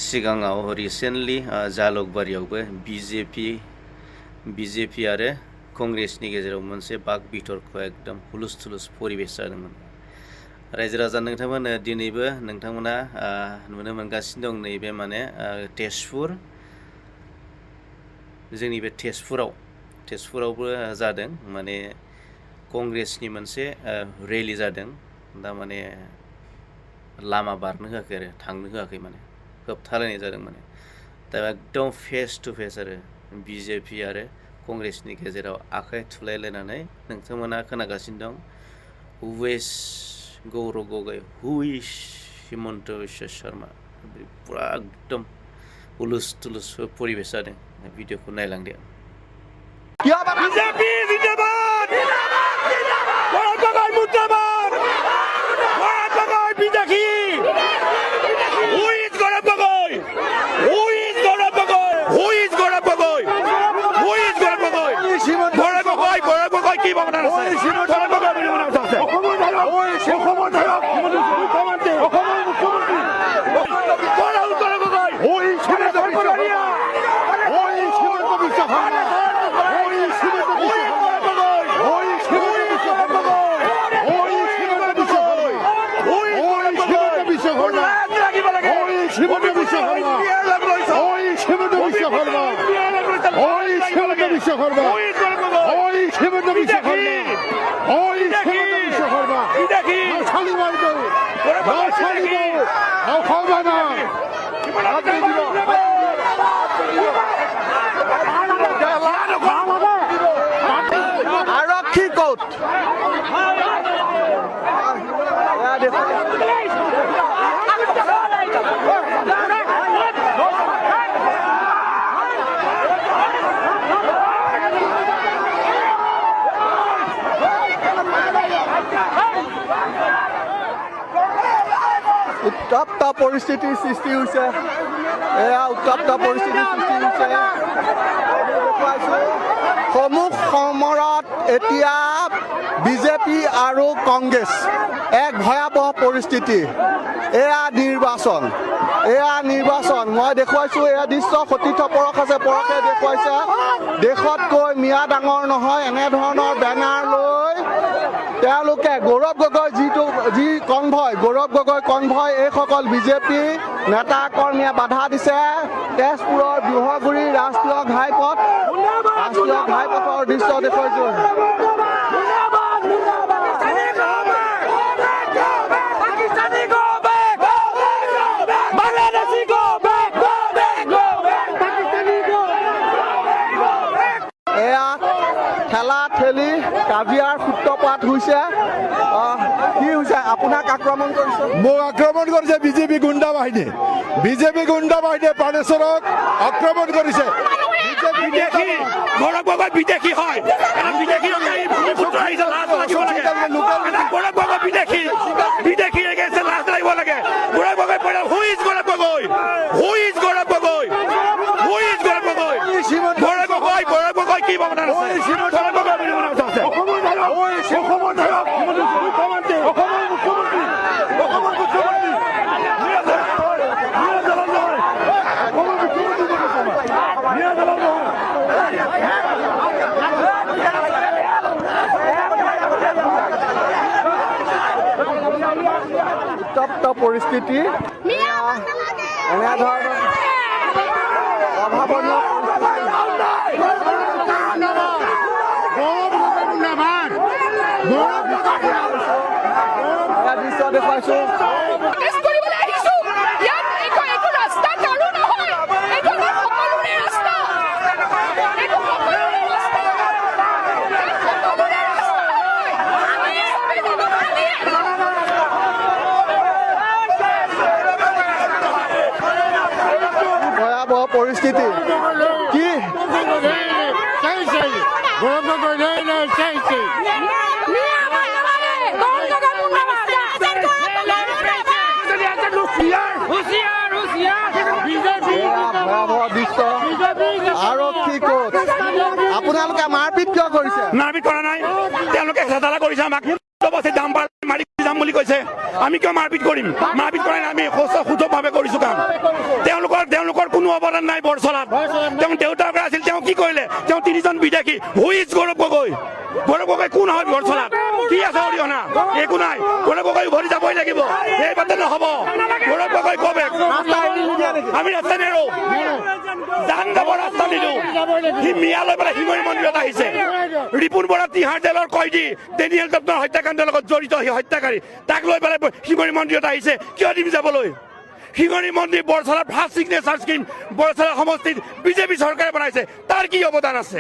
सिगाङाव recently जालुकबारियावबो BJP आरो कंग्रेसनि गेजेराव मोनसे बाक बिथरख एकदम हुलुस थुलुस परिबेस जादोंमोन। रायजो राजा नोंथांमोना दिनैबो नोंथांमोना नुनो मोनगासिनो दं नैबे माने तेजपुर जोंनि बे तेजपुरावबो जादों माने कंग्रेसनि मोनसे रेलि जादों दा माने लामा बारनो होआखै आरो थांनो होआखै माने होबथालायनाय जादों माने दा एकदम फेस टु फेस आरो बिजेपि आरो कंग्रेसनि गेजेराव आखाइ थुलायलायनानै नोंथांमोना खोनागासिनो दं हुइज गौरव गगৈ हुइज हिमन्त बिश्व शर्मा पुरा एकदम हुलुस थुलुस परिबेस जादों भिडिअखौ नायलांदो। बीजेपी जिंदाबाद गौरव गगৈ मुर्दाबाद गौरव गगৈ बिजेपि हुइज गौरव गगৈ हुइज गौरव गगৈ हुइज गौरव गगৈ हुइज গৌৰৱ গগৈ কি ভাবনা আছে গৌৰৱ গগৈ বুলি মনে আছে অসমৰ ধাৰক অসমৰ ধাৰক মুখ্যমন্ত্ৰী অসমৰ মুখ্যমন্ত্ৰী গৌৰৱ গগৈ হিমন্ত বিশ্ব শৰ্মা হিমন্ত বিশ্ব শৰ্মা আৰক্ষী কোট উত্তপ্ত পৰিস্থিতিৰ সৃষ্টি হৈছে উত্তপ্ত পৰিস্থিতিৰ সৃষ্টি হৈছে সমূহ সমৰত এতিয়া বিজেপি আৰু কংগ্ৰেছ এক ভয়াবহ পৰিস্থিতি। এয়া নিৰ্বাচন মই দেখুৱাইছোঁ এয়া দৃশ্য সতীৰ্থ পৰশ আছে পৰশে দেখুৱাইছে দেশতকৈ মিয়া ডাঙৰ নহয় এনেধৰণৰ বেনাৰ লৈ তেওঁলোকে গৌৰৱ গগৈ গৌৰৱ গগৈ কনভয় এইসকল বিজেপি নেতা কৰ্মীয়ে বাধা দিছে। তেজপুৰৰ বিহগুৰিৰ ৰাষ্ট্ৰীয় ঘাইপথৰ দৃশ্য দেখুৱাইছোঁ। এয়া ঠেলা ঠেলি কাজিয়াৰ সূত্ৰপাত হৈছে। কি হৈছে আপোনাক আক্ৰমণ কৰিছে? মোক আক্ৰমণ কৰিছে বিজেপি গুণ্ডা বাহিনীয়ে প্ৰাণেশ্বৰক আক্ৰমণ কৰিছে। গৌৰৱ গগৈ বিদেশী হয় বিদেশী গৌৰৱ গগৈ বিদেশী এগেইনষ্টে লাজ লাগিব লাগে। Gaurav Gogoi who is Gaurav Gogoi who is Gaurav Gogoi who is Gaurav Gogoi Gaurav Gogoi কি ভাবনা আছে গৌৰৱ গগৈ বুলি মনে আছে অসমৰ ধাৰক মুখ্যমন্ত্ৰী অসমৰ মুখ্যমন্ত্ৰী উত্তপ্ত পৰিস্থিতি এনেধৰণৰ অভাৱনীয় দৃশ্য দেখুৱাইছোঁ। ভয়াবহ পৰিস্থিতি কি আৰক্ষী কোট আপোনালোকে মাৰপিট কিয় কৰিছে? মাৰপিট কৰা নাই তেওঁলোকে হেঁচা ঠেলা কৰিছে আমাক দাম মাৰি যাম বুলি কৈছে আমি কিয় মাৰপিট কৰিম মাৰপিট কৰাই নাই আমি শুদ্ধভাৱে কৰিছোঁ কাম তেওঁলোকৰ কোনো অৱদান নাই বৰচলাত তেওঁ দেউতাকৰ আছিল তেওঁ কি কৰিলে তেওঁ 3জন বিদেশী হু ইজ গৌৰৱ গগৈ কোন হয় বৰচলাত কি আছে অৰিহণা একো নাই গৌৰৱ গগৈ উভতি যাবই লাগিব এই বাটে নহ'ব গৌৰৱ গগৈ কবে আমি ৰাস্তা নেৰো জান যাব ৰাস্তা নিদিওঁ সি মিয়া লৈ পেলাই শিঙৰি মন্দিৰত আহিছে ৰিপুণ বৰা তিহাৰ জেলৰ কয়দী ডেনিয়েল দত্তৰ হত্যাকাণ্ডৰ লগত জড়িত সি হত্যাকাৰী তাক লৈ পেলাই শিঙৰি মন্দিৰত আহিছে কিয় দিম যাবলৈ শিঙৰি মন্দিৰ বৰচলাৰ ফাৰ্ষ্ট ছিগনেচাৰ স্কিম বৰচলা সমষ্টিত বিজেপি চৰকাৰে বনাইছে তাৰ কি অৱদান আছে